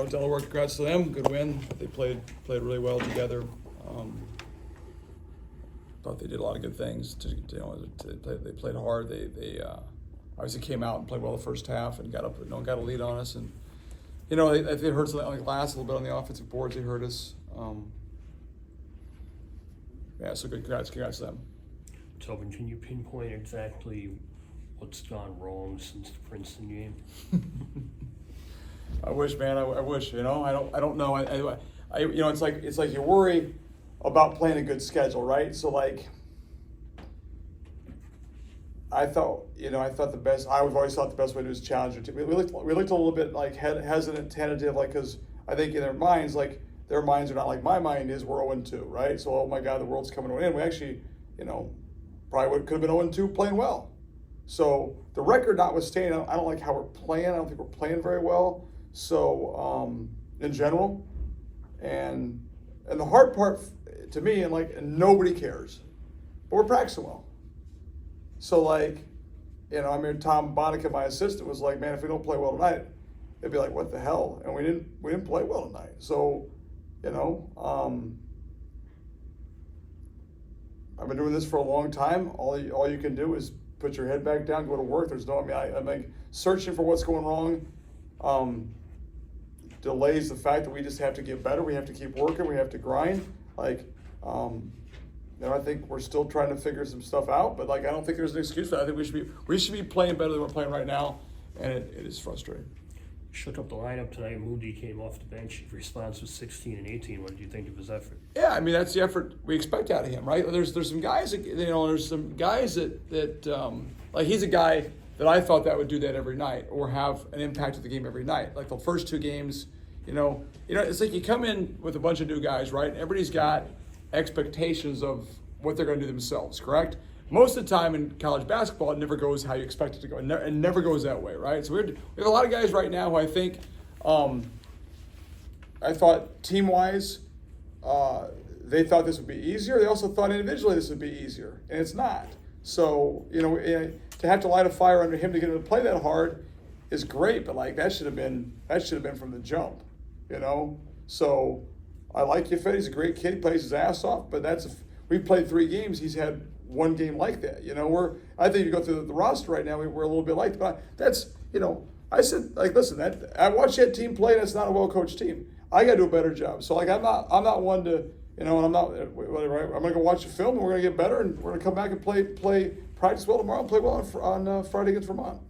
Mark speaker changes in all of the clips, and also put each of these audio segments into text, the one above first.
Speaker 1: Delaware, congrats to them. Good win. They played really well together. Thought they did a lot of good things. They played hard. They obviously came out and played well the first half and got a lead on us. And they hurt us on the glass a little bit on the offensive boards. They hurt us. So good. Congrats to them.
Speaker 2: Tobin, can you pinpoint exactly what's gone wrong since the Princeton game?
Speaker 1: I wish, man. I wish. I don't know. It's like you worry about playing a good schedule, right? So I thought the best. I've always thought the best way to do is challenge your team. We looked a little bit hesitant, tentative, because I think in their minds, their minds are not like my mind is. We're 0-2, right? So, oh my God, the world's coming to an end. We actually, probably could have been 0-2 playing well. So the record notwithstanding, I don't like how we're playing. I don't think we're playing very well. So in general, and the hard part to me, and nobody cares, but we're practicing well. So Tom Bonica, my assistant, was like, man, if we don't play well tonight, it'd be like, what the hell? And we didn't play well tonight. So, I've been doing this for a long time. All you can do is put your head back down, go to work. There's no, I'm searching for what's going wrong. Delays the fact that we just have to get better. We have to keep working. We have to grind. I think we're still trying to figure some stuff out. But I don't think there's an excuse for that. I think we should be playing better than we're playing right now, and it is frustrating.
Speaker 2: Shook up the lineup tonight. Moody came off the bench. His response was 16 and 18. What did you think of his effort?
Speaker 1: Yeah, that's the effort we expect out of him, right? There's some guys that, that he's a guy that I thought that would do that every night or have an impact at the game every night. Like the first two games, it's like you come in with a bunch of new guys, right? Everybody's got expectations of what they're going to do themselves, correct? Most of the time in college basketball, it never goes how you expect it to go. It never goes that way, right? So we have a lot of guys right now who I think, I thought team-wise, they thought this would be easier. They also thought individually this would be easier, and it's not. So, to have to light a fire under him to get him to play that hard is great, but that should have been from the jump, So I like Yafet. He's a great kid. He plays his ass off, but we've played 3 games. He's had one game like that. I think you go through the roster right now, we're a little bit like that. But that's, I said, listen, I watched that team play, and it's not a well-coached team. I got to do a better job. So, I'm not one to, and I'm going to go watch the film, and we're going to get better, and we're going to come back and play practice well tomorrow and play well on Friday against Vermont.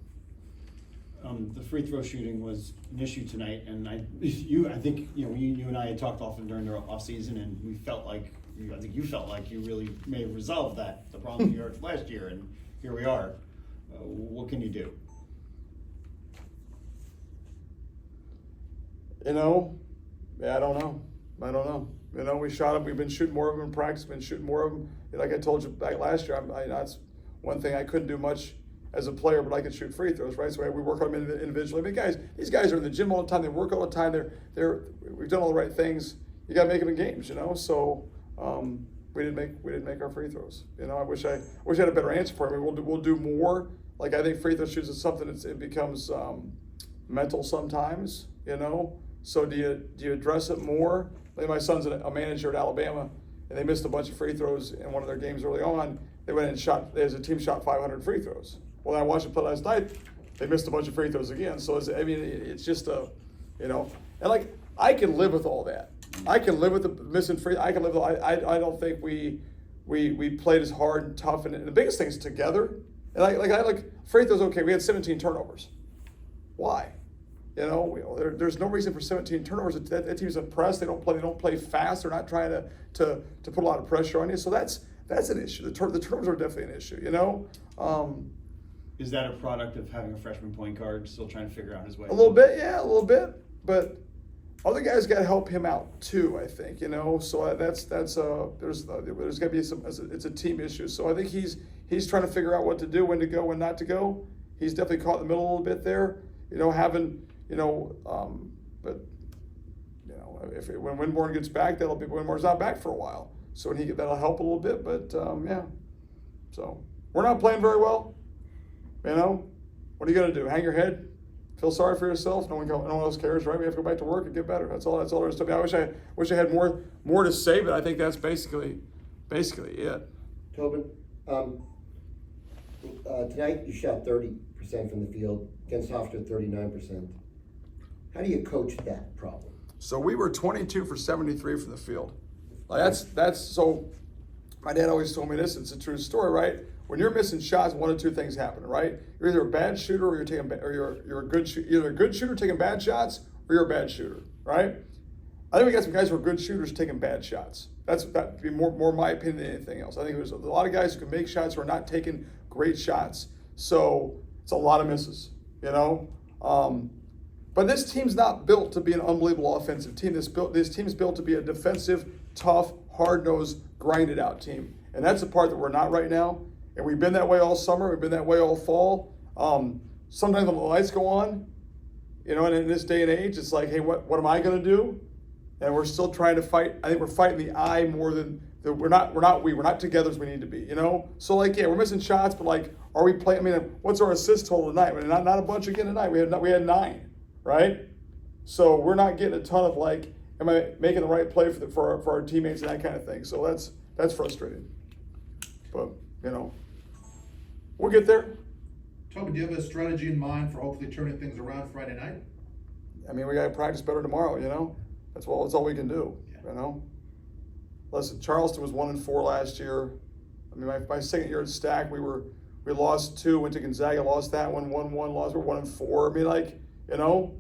Speaker 3: The free throw shooting was an issue tonight, and I think you and I had talked often during the off season, and we felt like you felt like you really may have resolved the problem here last year, and here we are. What can you do?
Speaker 1: I don't know. We shot them. We've been shooting more of them in practice. Been shooting more of them. Like I told you back last year, that's one thing I couldn't do much as a player, but I could shoot free throws, right? So we work on them individually. These guys are in the gym all the time. They work all the time. We've done all the right things. You got to make them in games, So we didn't make our free throws. I wish I had a better answer for it. We'll do more. I think free throw shoots is something it becomes mental sometimes. So do you address it more? My son's a manager at Alabama, and they missed a bunch of free throws in one of their games early on. They went and as a team shot 500 free throws. Well, I watched them play last night. They missed a bunch of free throws again. So it's just and I can live with all that. I can live with the missing free. I can live. I don't think we played as hard and tough. And the biggest thing is together. And I free throws. Okay, we had 17 turnovers. Why? There's no reason for 17 turnovers. That team's impressed. They don't play fast. They're not trying to put a lot of pressure on you. So that's an issue. The turnovers are definitely an issue.
Speaker 3: Is that a product of having a freshman point guard still trying to figure out his way?
Speaker 1: A little bit, yeah, a little bit. But other guys got to help him out too, I think. So there's got to be it's a team issue. So I think he's trying to figure out what to do, when to go, when not to go. He's definitely caught in the middle a little bit there. But when Winborn gets back, Winborn's not back for a while. So that'll help a little bit. But yeah. So we're not playing very well. What are you going to do? Hang your head? feel sorry for yourself. No one else cares, right? We have to go back to work and get better. That's all there is to me. I wish I had more to say, but I think that's basically it.
Speaker 4: Tobin, tonight you shot 30% from the field, against Hofstra 39%. How do you coach that problem?
Speaker 1: So we were 22 for 73 from the field. Like that's so. My dad always told me this. It's a true story, right? When you're missing shots, one of two things happen, right? You're either a bad shooter or you're a good shooter. Either a good shooter taking bad shots or you're a bad shooter, right? I think we got some guys who are good shooters taking bad shots. That'd be more my opinion than anything else. I think there's a lot of guys who can make shots who are not taking great shots. So it's a lot of misses, you know. But this team's not built to be an unbelievable offensive team. This team's built to be a defensive, tough, hard-nosed, grinded-out team. And that's the part that we're not right now. And we've been that way all summer. We've been that way all fall. Sometimes when the lights go on, you know, and in this day and age, it's like, hey, what am I going to do? And we're still trying to fight. I think we're fighting the eye more than we're not together as we need to be, you know? So, like, yeah, we're missing shots, but, like, are we playing? I mean, what's our assist total tonight? I mean, not a bunch again tonight. We had 9, right? So we're not getting a ton of, like, am I making the right play for our teammates and that kind of thing. So that's frustrating. But, you know, we'll get there.
Speaker 5: Toby, do you have a strategy in mind for hopefully turning things around Friday night?
Speaker 1: I mean, we got to practice better tomorrow, you know? That's all we can do, you know? Listen, Charleston was 1-4 last year. I mean, my second year at Stack, we lost 2, went to Gonzaga, lost that one, 1-1, lost, we're 1-4. I mean, like, you know,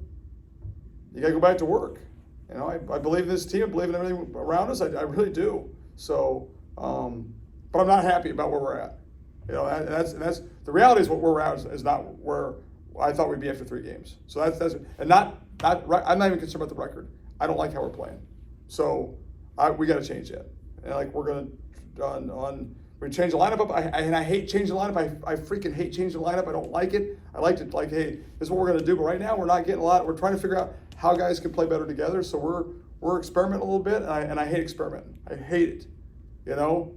Speaker 1: you got to go back to work. You know, I believe in this team, I believe in everything around us, I really do. So, but I'm not happy about where we're at. You know, and that's the reality is what we're at is not where I thought we'd be after 3 games. So that's and not I'm not even concerned about the record. I don't like how we're playing. So we got to change that. And like we're gonna we change the lineup up. I hate changing the lineup. I freaking hate changing the lineup. I don't like it. I like to like, hey, this is what we're gonna do. But right now we're not getting a lot. We're trying to figure out how guys can play better together. So we're experimenting a little bit, and I hate experimenting. I hate it. You know,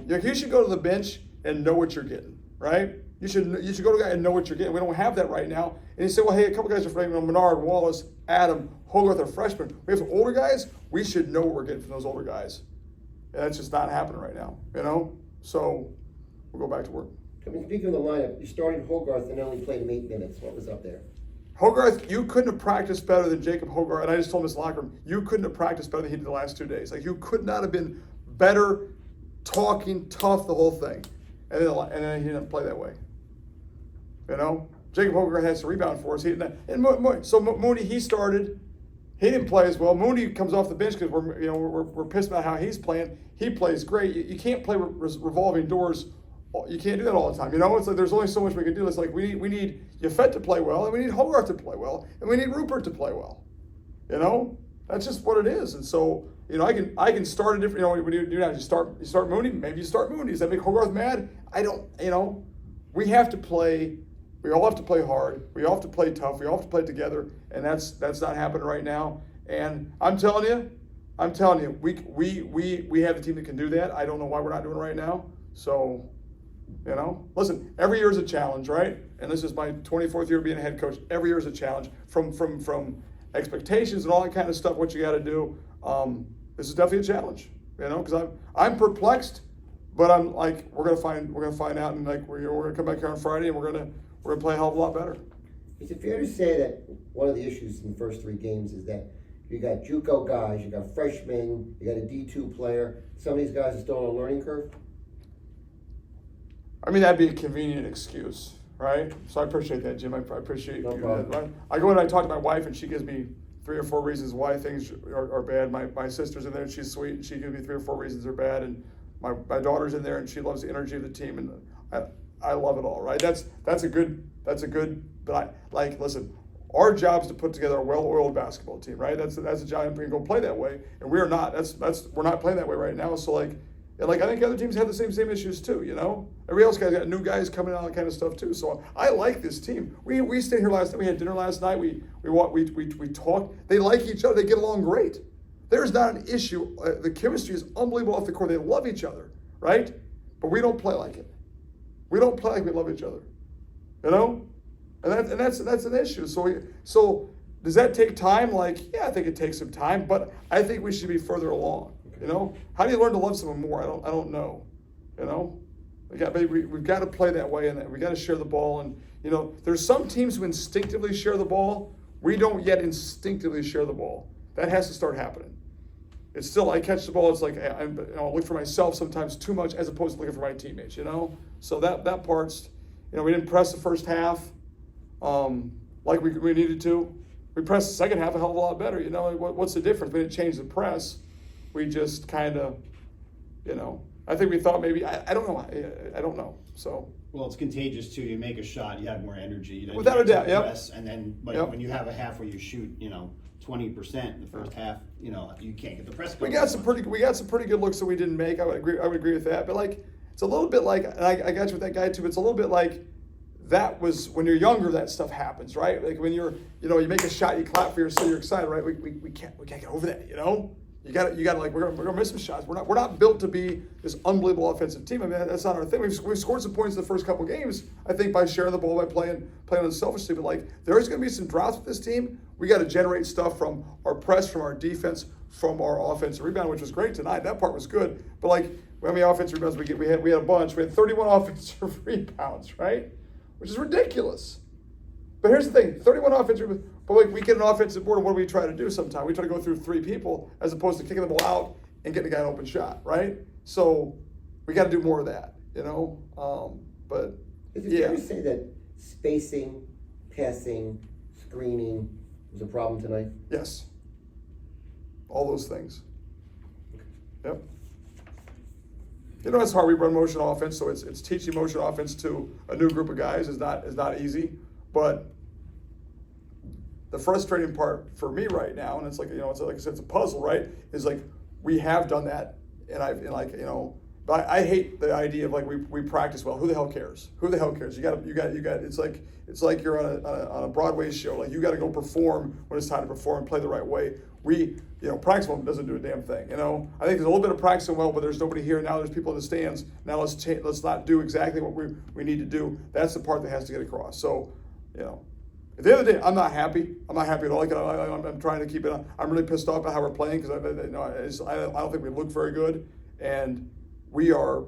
Speaker 1: you should go to the bench and know what you're getting, right? You should go to a guy and know what you're getting. We don't have that right now. And you say, well, hey, a couple guys are freshmen, Menard, Wallace, Adam, Hogarth are freshmen. We have some older guys. We should know what we're getting from those older guys. And that's just not happening right now, you know? So we'll go back to work.
Speaker 4: I mean, speaking of the lineup, you started Hogarth and only played him 8 minutes. What was up there?
Speaker 1: Hogarth, you couldn't have practiced better than Jacob Hogarth. And I just told him in his locker room, you couldn't have practiced better than he did the last 2 days. Like, you could not have been better, talking, tough, the whole thing. And then he didn't play that way. You know? Jacob Hogarth has to rebound for us. So Mooney, he started. He didn't play as well. Mooney comes off the bench because we're pissed about how he's playing. He plays great. You can't play revolving doors. You can't do that all the time. You know, it's like there's only so much we can do. It's like we need Yafet to play well, and we need Hogarth to play well, and we need Rupert to play well. You know, that's just what it is. And so, you know, I can start a different. You know, when you do that, you start Mooney. Maybe you start Mooney. Does that make Hogarth mad? I don't. You know, we have to play. We all have to play hard. We all have to play tough. We all have to play together, and that's not happening right now. And I'm telling you, we have the team that can do that. I don't know why we're not doing it right now. So, you know, listen, every year is a challenge, right? And this is my 24th year being a head coach. Every year is a challenge from expectations and all that kind of stuff. What you got to do. This is definitely a challenge, you know, because I'm perplexed, but I'm like we're gonna find out, and like we're gonna come back here on Friday, and we're gonna play a hell of a lot better.
Speaker 4: Is it fair to say that one of the issues in the first 3 games is that you got JUCO guys, you got freshmen, you got a D2 player. Some of these guys are still on a learning curve?
Speaker 1: I mean, that'd be a convenient excuse, right? So I appreciate that, Jim. I appreciate
Speaker 4: No
Speaker 1: you.
Speaker 4: problem.
Speaker 1: I go in and I talk to my wife, and she gives me 3 or 4 reasons why things are bad. My sister's in there, and she's sweet, and she gives me 3 or 4 reasons they're bad. And my daughter's in there, and she loves the energy of the team, and I love it all, right? That's a good. But listen, our job is to put together a well-oiled basketball team, right? That's a job, and we can go play that way, and we are not. We're not playing that way right now. So like I think other teams have the same issues too, you know. Every else got new guys coming out, that kind of stuff too. So I like this team. We stayed here last night. We had dinner last night. We talked. They like each other. They get along great. There's not an issue. The chemistry is unbelievable off the court. They love each other, right? But we don't play like it. We don't play like we love each other. You know? And that's an issue. So does that take time? Like, yeah, I think it takes some time, but I think we should be further along. You know, how do you learn to love someone more? I don't know. You know, we've got to play that way, and we got to share the ball. And you know, there's some teams who instinctively share the ball. We don't yet instinctively share the ball. That has to start happening. It's still, I catch the ball, it's like I look for myself sometimes too much as opposed to looking for my teammates, you know? So that part's, you know, we didn't press the first half like we needed to. We pressed the second half a hell of a lot better, you know? What's the difference? We didn't change the press. We just kind of, you know, I think we thought maybe, I don't know. I don't know, so.
Speaker 3: Well, it's contagious too. You make a shot, you have more energy. You
Speaker 1: Without a doubt, yep.
Speaker 3: Press, and then when you have a half where you shoot, you know, 20% in the first half, you know, you can't get the press going.
Speaker 1: We got some pretty good looks that we didn't make. I would agree with that. But like, it's a little bit like, and I got you with that guy too. It's a little bit like that was when you're younger. That stuff happens, right? Like when you're, you know, you make a shot, you clap for yourself, you're excited, right? We can't get over that, you know. You got to like we're gonna miss some shots. We're not built to be this unbelievable offensive team. I mean, that's not our thing. We've scored some points in the first couple of games, I think, by sharing the ball, by playing unselfishly. But like, there's going to be some droughts with this team. We got to generate stuff from our press, from our defense, from our offensive rebound, which was great tonight. That part was good. But like, how many offensive rebounds we had a bunch. We had 31 offensive rebounds, right? Which is ridiculous. But here's the thing: 31 offensive rebounds. But like, we get an offensive board, and what do we try to do sometimes? We try to go through 3 people as opposed to kicking the ball out and getting a guy an open shot, right? So we got to do more of that, you know? But
Speaker 4: Is it fair to say that spacing, passing, screening was a problem tonight?
Speaker 1: Yes. All those things. Yep. You know, it's hard. We run motion offense, so it's teaching motion offense to a new group of guys is not easy. But the frustrating part for me right now, and it's like, you know, it's like I said, it's a puzzle, right? Is like we have done that, and like, you know, but I hate the idea of like we practice well. Who the hell cares? Who the hell cares? You got. It's like you're on a Broadway show. Like you got to go perform when it's time to perform, play the right way. Practice well doesn't do a damn thing. You know, I think there's a little bit of practicing well, but there's nobody here now. There's people in the stands now. Let's not do exactly what we need to do. That's the part that has to get across. So, you know. At the end of the day, I'm not happy. I'm not happy at all. I'm trying to keep it. I'm really pissed off at how we're playing because I don't think we look very good, and we are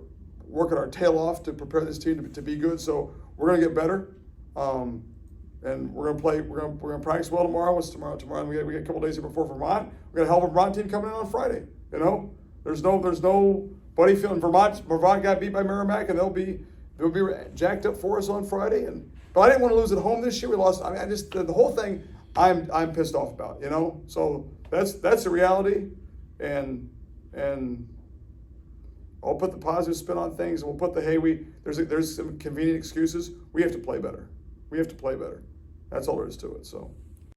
Speaker 1: working our tail off to prepare this team to be good. So we're gonna get better, and we're gonna play. We're gonna practice well tomorrow. What's tomorrow? Tomorrow we get a couple days here before Vermont. We're gonna help a Vermont team coming in on Friday. You know, there's no buddy feeling. Vermont got beat by Merrimack, and they'll be jacked up for us on Friday. But I didn't want to lose at home this year. We lost. I mean, the whole thing. I'm pissed off about. You know, so that's the reality, and I'll put the positive spin on things, and we'll put there's some convenient excuses. We have to play better. We have to play better. That's all there is to it. So.